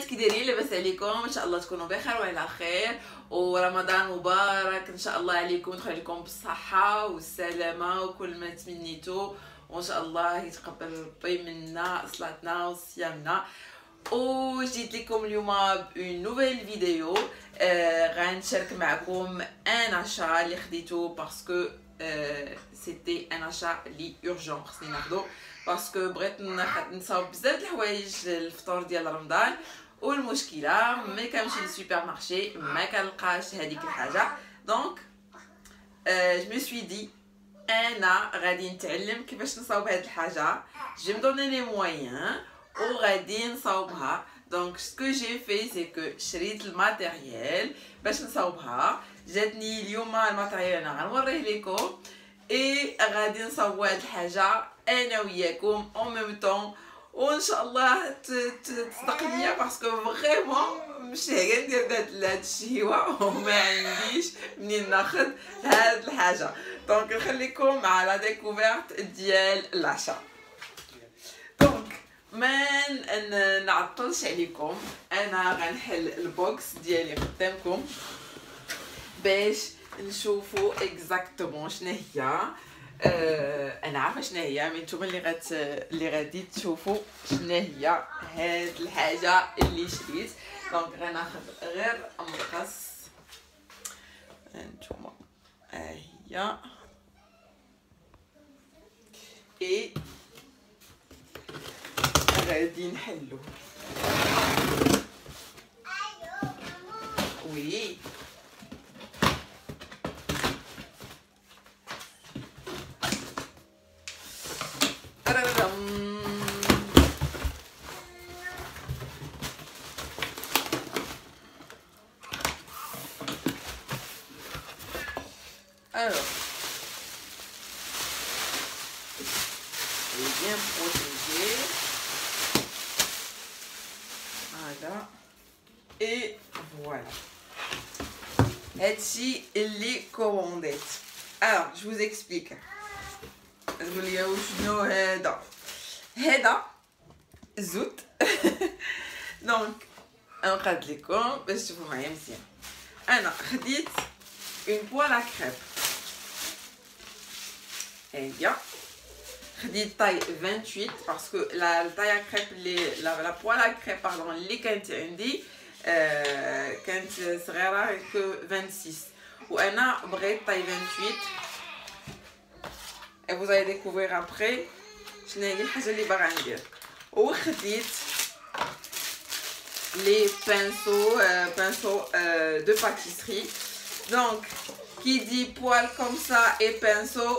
كي دايرين؟ لاباس عليكم؟ ان شاء الله تكونوا بخير وعلى خير، ورمضان مبارك ان شاء الله عليكم، يدخل عليكم بالصحه والسلامه وكل ما تمنيتوا، وان شاء الله يتقبل ربي منا صلاتنا وصيامنا. وجيت لكم اليوم بون نوفيل فيديو. غنشارك معكم ان اشا اللي خديته باسكو سيتي ان اشا لي اورجون خصني ناخدو، باسكو بغيت نصاوب بزاف د الحوايج للفطور ديال رمضان، والمشكله ملي كنمشي للسوبر مارشي ما كنلقاش هذيك الحاجه. دونك جو مي سوي دي انا غادي نتعلم كيفاش نصاوب هاد الحاجه، جي مي دوني لي مويان وغادي نصاوبها. دونك سكو جي في سي كو شريت الماتيريال باش نصاوبها، جاتني اليوم الماتيريال انا غنوريه لكم، اي غادي نصاوبوا هاد الحاجه انا وياكم اون ميم طون، وان شاء الله تصدق ليا باسكو فريمون مشتاقه ندير هاد الشهيوه وما عنديش منين ناخذ هاد الحاجه. دونك نخليكم مع لا ديكوفيرت ديال لاشا. دونك ما نعطلش عليكم، انا غنحل البوكس ديالي قدامكم باش نشوفوا اكزاكتومون شنو هي. انا عارفه شنو هي، مي نتوما اللي غادي تشوفوا شنو هي هاد الحاجه اللي شريت. دونك غناخذ غير مقص، نتوما هي اي غادي نحلو. وي alors bien protégé, voilà, et voilà. هادشي اللي كومونديت. alors je vous explique. تقول لي شنو هذا زوت. دونك نقاد لكم باش تشوفوا معايا مزيان. انا خديت اون بوال ا كريب، هي خديت طاي 28 باسكو لا طاي كريب اللي لا بوال ا كريب باردون اللي كانت عندي كانت صغيره كو 26، وانا بغيت طاي 28. et vous allez découvrir après شنو هي الحاجه اللي باغا ندير. وخديت لي pinceaux de pâtisserie. donc qui dit poil comme ça et pinceau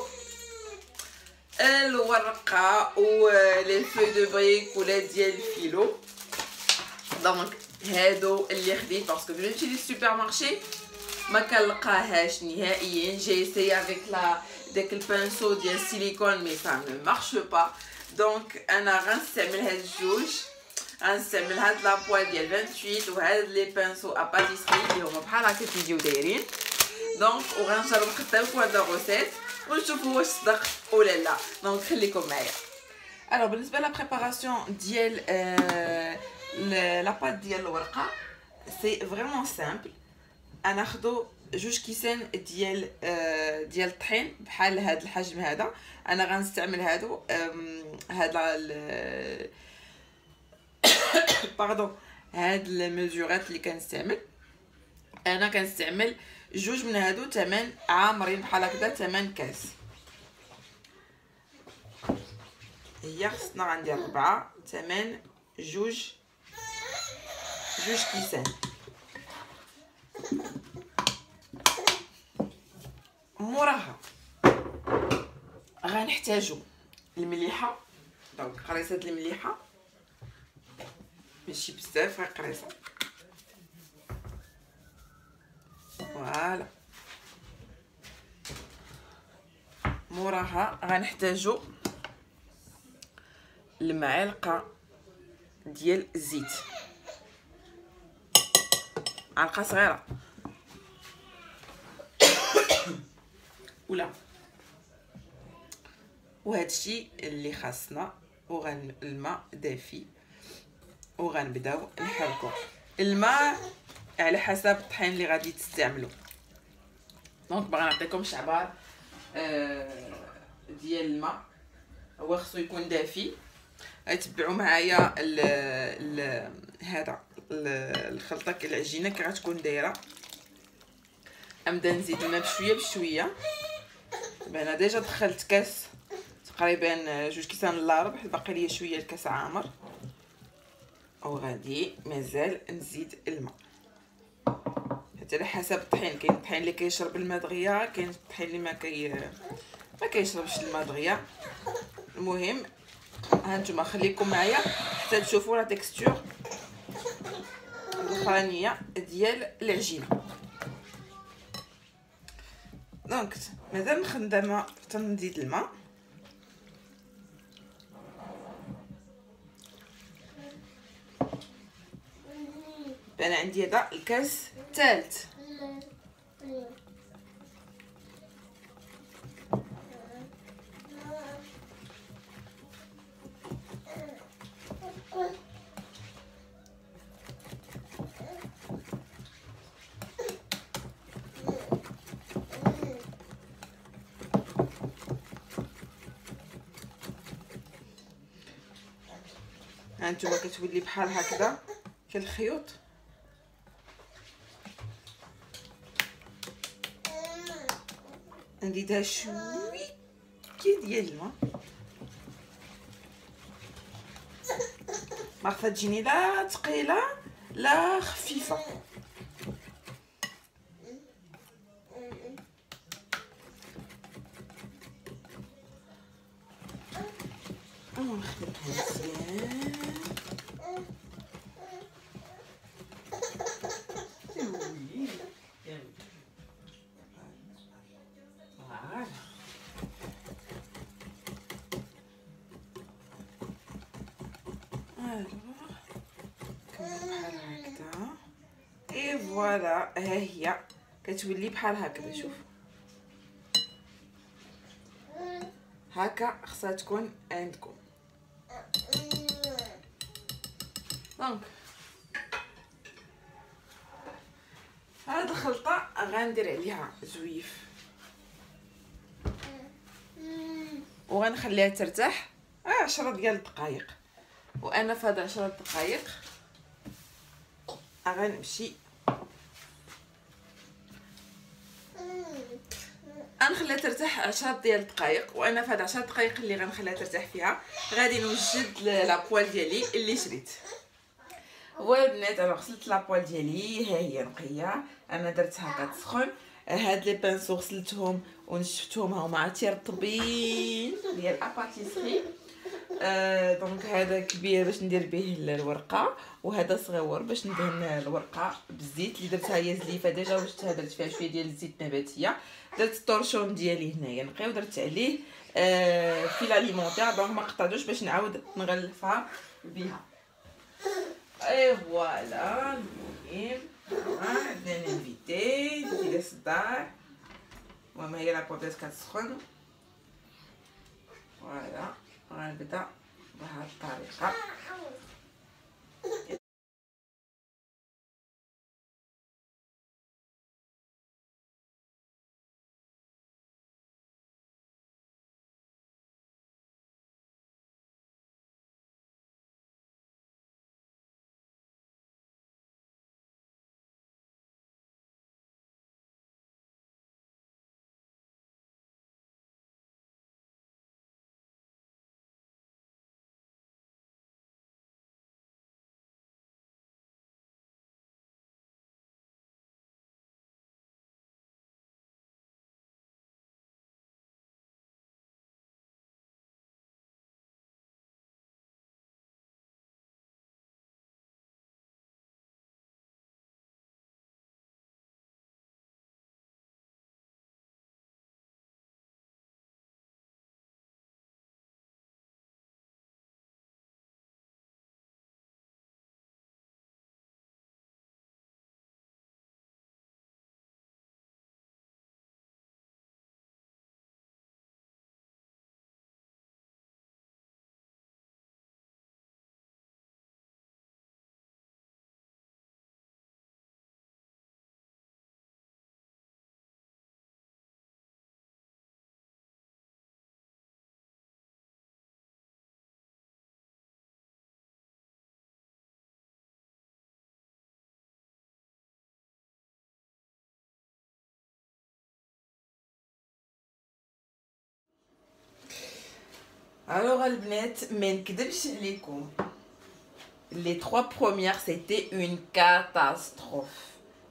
الورقه و لي فeuilles de briques ولا ديال الفيلو. دونك هادو اللي خديت باسكو ملي نمشي للسوبر مارشي ما كنلقاهاش نهائيا. جي اسيي افيك داك البانسو ديال السيليكون مي سا نو مارش با. دونك انا غنستعمل هاد الجوج، غنستعمل هاد لابوال ديال 28 وهاد لي بانسو ا باتيسري اللي هما بحال هكا الفيديو دايرين. دونك وغنجرب قدامكم هاد الروسيت ونشوفوا واش صدق ولا لا. دونك خليكم معايا. الو بالنسبه لا بريباراسيون ديال لا بات ديال الورقه سي فريمون سامبل. انا ناخذ جوج كيسان ديال الطحين بحال هذا الحجم هذا. انا غنستعمل هادو هاد باردون هاد الميزورات اللي كنستعمل. انا كنستعمل جوج من هادو ثمن عامرين بحال هكذا، ثمن كاس. هي خصنا غندير 4 ثمن جوج كيسان. موراها غنحتاجو المليحه. دونك قريصه المليحه ماشي بزاف، غير قريصه. فوالا. موراها غنحتاجو المعلقه ديال الزيت، معلقه صغيره ولا. وهادشي اللي خاصنا، الماء دافي وغنبداو نحركو. الماء على حسب الطحين اللي غادي تستعملوا. دونك باغا نعطيكم شعبار ديال الماء، هو خصو يكون دافي. غتبعوا معايا هذا الخلطه العجينه كي غتكون دايره. غنبدا نزيد الماء بشويه بشويه. انا ديجا دخلت كاس تقريبا 2 كيسان الا ربع، باقي ليا شويه الكاس عامر، وغادي مازال نزيد الماء حتى على حسب الطحين. كاين الطحين اللي كيشرب الماء دغيا، كاين الطحين اللي ما كيشربش الماء دغيا. المهم هانتوما خليكم معايا حتى تشوفوا لا تكستور الاخرانيه ديال العجينه. دونك مازال مخدمه حتى نزيد الماء. انا عندي هذا الكاس الثالث. هانتوما كتولي بحال هكذا كالخيوط. نزيدها شويه ديال الماء، ما خصها تجيني لا ثقيله لا خفيفه. ونخلطها مزيان. بحال هكذا. اي فوالا، ها هي كتولي بحال هكذا. شوف هكا خصها تكون عندكم. دونك هاد الخلطه غندير عليها زويف وغنخليها ترتاح 10 ديال الدقائق. وانا في هاد 10 دقائق غنمشي غنخليها ترتاح 10 ديال الدقائق. وانا في هاد 10 دقائق اللي غنخليها ترتاح فيها غادي نوجد لابوال ديالي اللي شريت. فوالا البنات، انا غسلت لابوال ديالي، ها هي نقيه. انا درتها كتسخن. هاد لي بانسو غسلتهم ونشفتهم هما تيرطبين ديال اباتيسري. دونك هذا كبير باش ندير به الورقه، وهذا صغيور باش ندهن الورقه بالزيت اللي درتها هي زليفه ديجا وجدتها. درت فيها شويه ديال الزيت نباتيه. درت الطرشون ديالي هنايا نقي ودرت عليه في لاليمونطير، دونك ما قطعتوش باش نعاود نغلفها بها. اي فوالا. المهم عندنا انفيتي ديال الصداع. المهم هي لابوطيس كتسخن. فوالا غنبدا بهاد الطريقه. الوغ البنات ما نكذبش عليكم، لي 3 بروميير سيتي اون كاتاستروف،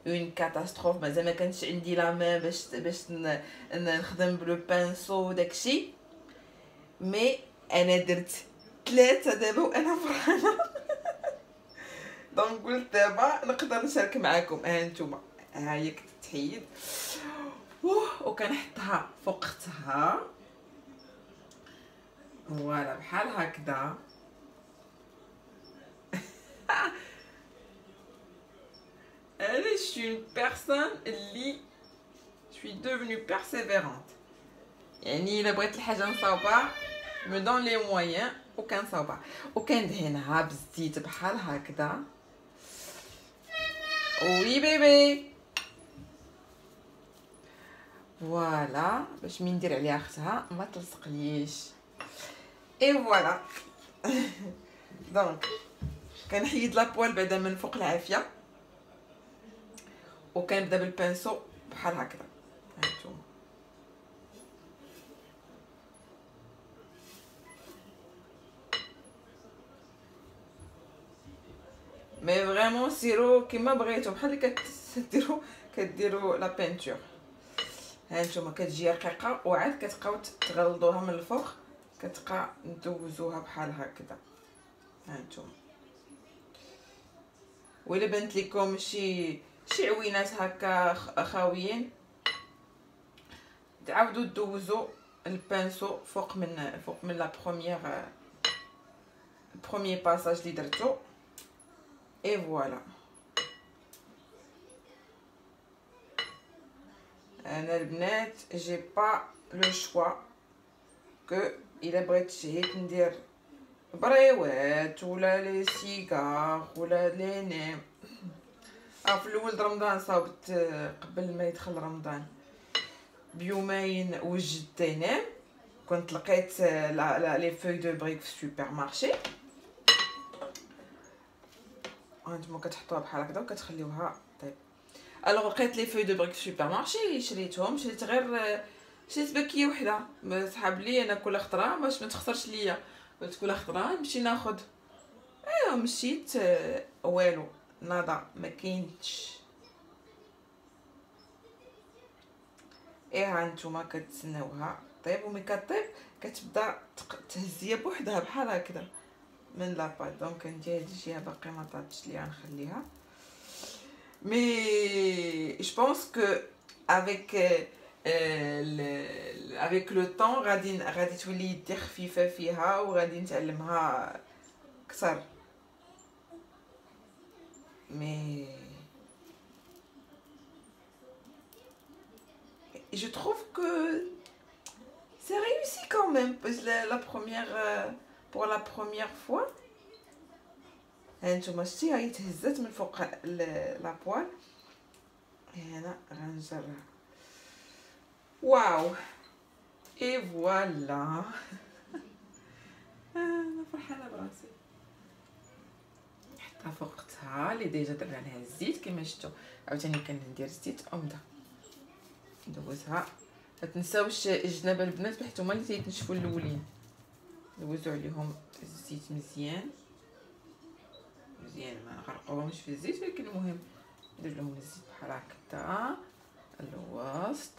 اون كاتاستروف. مازال ما كانش عندي لا مان باش نخدم بلو بانسو وداكشي، مي انا درت 3 دابا وانا فرحانه. دونك قلت دابا نقدر نشارك معاكم. ها نتوما، ها هي كتحيد وكنحطها فوق اختها، فوالا بحال هكذا. انا شي اون بيرسون اللي شوي devenue persévérante، يعني الا بغيت الحاجه نصاوبها مي دون لي مويان وكنصاوبها، وكندهنها بالزيت بحال هكذا. وي بيبي، فوالا باش مين ندير عليها اختها ما تلصقليش. اي فوالا. دونك كنحيد لابوال بعدا من فوق العافيه، وكنبدا بالبانسو بحال هكذا. هانتوما مي فريمون سيرو كيما بغيتو، بحال اللي كديروا لا بينتور. هانتوما كتجي رقيقه، وعاد كتبقاو تغلضوها من الفوق، كتبقى ندوزوها بحال هكذا. هانتوما وإلا بانت لكم شي عوينات هكا خاويين، تعاودوا دوزوا البانسو فوق من لا بروميير باساج اللي درتو. اي فوالا. انا البنات جي با لو شوا كو الا بغيت هيك ندير بريوات ولا لي سيغار ولا لي نيم. في الاول رمضان صاوبت قبل ما يدخل رمضان بيومين وجدت نيم، كنت لقيت لي فوي دو بريك في السوبر مارشي. هانتوما كتحطوها بحال هكذا وكتخليوها طيب. الوغ لقيت لي فوي دو بريك في السوبر مارشي، شريتهم. شريت غير شريت باكيه وحده، صحاب لي انا كل خطره باش ما تخسرش ليا، قلت كل خطره نمشي ناخذ. ايوا مشيت، والو ناضا ما كاينش. ها نتوما كتسناوها طيب، وملي كطيب كتبدا تهزيها بوحدها بحال هكذا من لاباط. دونك ندير هاد الجهه باقي ما طابتش ليا، نخليها. مي جو بونس كو افيك افيك لو طون غادي تولي يدي خفيفه فيها، وغادي نتعلمها كثر. مي je trouve que c'est réussi quand même pour la première fois. هانتوما شتي هاي تهزات من فوق لابوال. هنا غنجرها. واو اي فوالا. انا فرحانه براسي. نحطها فوقتها اللي ديجا درنا عليها الزيت كما شفتوا. عاوتاني كندير الزيت امضه ندوزها. ما تنساوش الجناب البنات حيت هما اللي تيتنشفوا الاولين، دوزوا عليهم الزيت مزيان ما نغرقوهمش في الزيت، ولكن المهم ندير لهم الزيت بحال هكذا الوسط.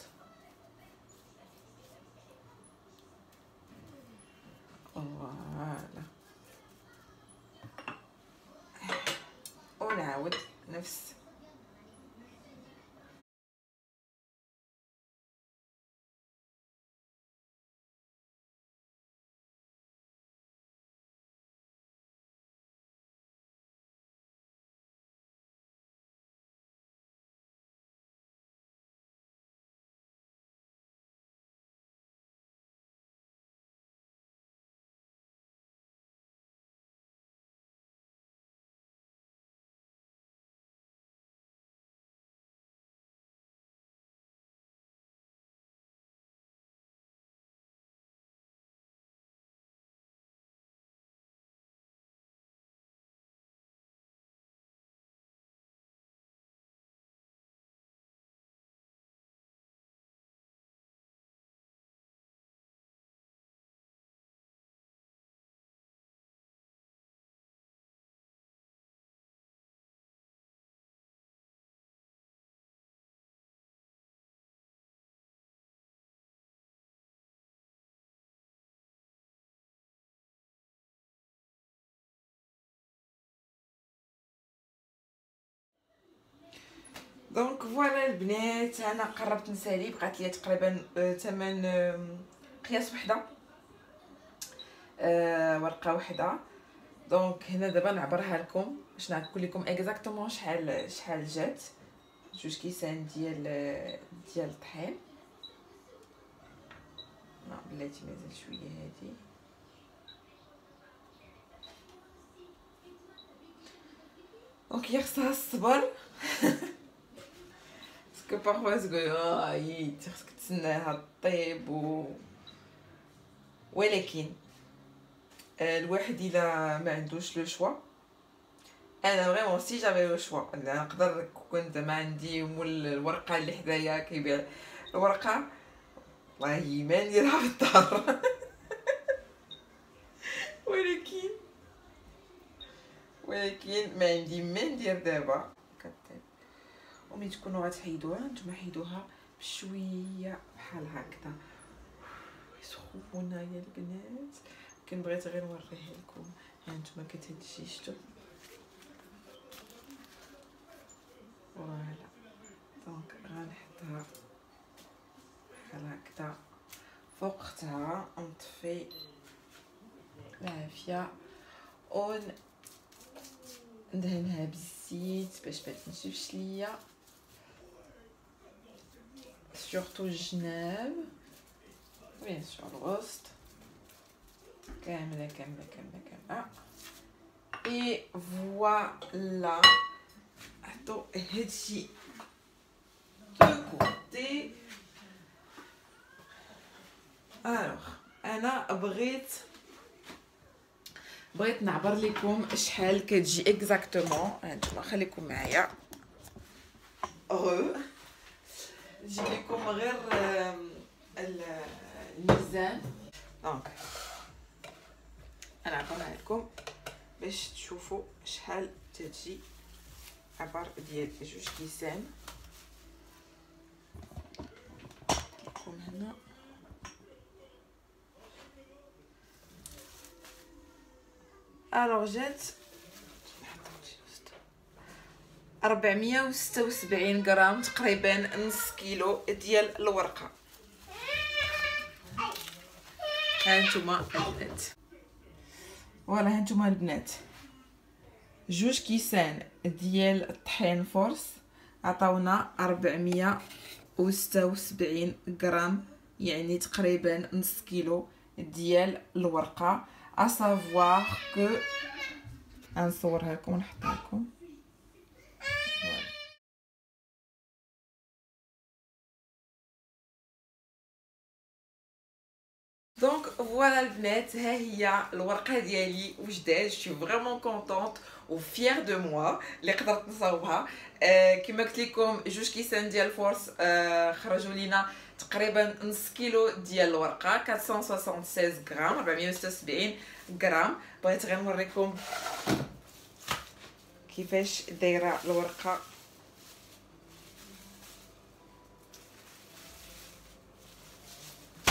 فوالا ونعاود نفس دونك فوالا البنات، انا قربت نسالي، بقات لي تقريبا 8 قياس وحده، ورقه وحده. دونك هنا دابا نعبرها لكم باش نقول لكم اكزاكتومون شحال جات. 2 كيسان ديال الطحين. بلاتي مازال شويه هادي. دونك هي خصها الصبر باسكو بارفوا تقول عييت خصك تسناها طيب ولكن الواحد الا ما عندوش لو شوا. انا فريمون سي جافي لو شوا نقدر كنت ما عندي مول الورقه اللي حدايا كيبيع الورقه، والله ما نديرها في الدار ولكن ما عندي ما ندير دابا. كطيب وملي تكونوا غتحيدوها نتوما حيدوها بشويه بحال هكذا. سخونه يا البنات، كان بغيت غير نوريها لكم. ها نتوما كتهدشي شتو. فوالا دونك غنحطها بحال هكذا فوق اختها، نطفي العافيه ندهنها بالزيت باش ما تنشفش ليا، سورتو الجناب بيان سور الوسط كامله. اي فوالا حطو هادشي دو كوتي. الوغ انا بغيت نعبر لكم شحال كتجي اكزاكتومون. هانتوما خليكم معايا نجيب لكم غير الميزان. دونك انا عبرها لكم باش تشوفوا شحال تجي عبر ديال 2 كيسان. لكم هنا الوغ جات 476 غرام، تقريبا نص كيلو ديال الورقه. هانتوما البنات، فوالا هانتوما البنات 2 كيسان ديال الطحين فورس عطاونا 476 غرام، يعني تقريبا نص كيلو ديال الورقه. اسافوار كو غنصورها لكم ونحطها لكم. دونك فوالا البنات، ها هي الورقه ديالي وجدات. جو فريمون كونطونط و فيير دو موا اللي قدرت نصاوبها. كما قلت لكم 2 كيسان ديال الفورس خرجوا لينا تقريبا نص كيلو ديال الورقه، 476 غرام، 476 غرام. بغيت غير نوريكم كيفاش دايره الورقه.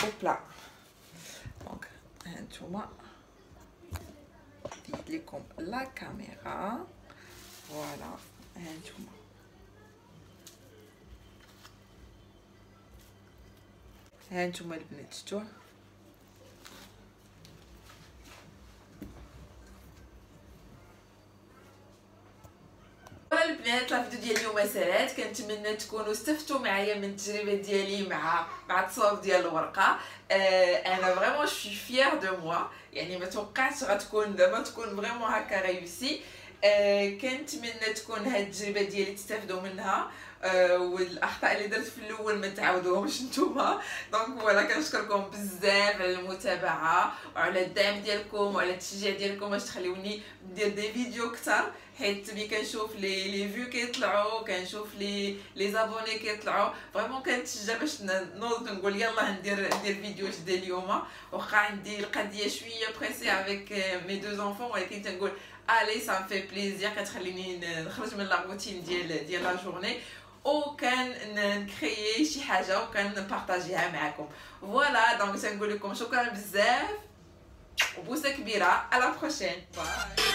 اوبلا دونك هانتوما ندير لكم لا كاميرا. فوالا هانتوما البنات شفتوه. البنات الفيديو ديال اليوم سالات، كنتمنى تكونوا استفدتوا معايا من التجربه ديالي مع التصاوب ديال الورقه. انا فريمون شوي فيير دو موا، يعني ما توقعتش غتكون دابا تكون فريمون هكا ريوسي. كنتمنى تكون هاد التجربه ديالي تستافدوا منها، والاخطاء اللي درت في الاول ما تعاودوهمش نتوما. دونك فوالا كنشكركم بزاف على المتابعه وعلى الدعم ديالكم وعلى التشجيع ديالكم باش تخليوني ندير دي فيديو اكثر، حيت ملي كنشوف لي فيو كيطلعوا، كنشوف لي زابوني كيطلعوا، فريمون كنتشجع باش نوض نقول يلا ندير فيديو جديد اليوم. واخا عندي القضيه شويه بريسي افيك مي دو زونفون، ولكن تنقول الي سا مفي بليزير، كتخليني نخرج من لا روتين ديال لا جورني، وكان نكريي شي حاجه وكان نبارطاجيها معكم. فوالا دونك تنقول لكم شكرا بزاف وبوسه كبيره، على بروشين. باي.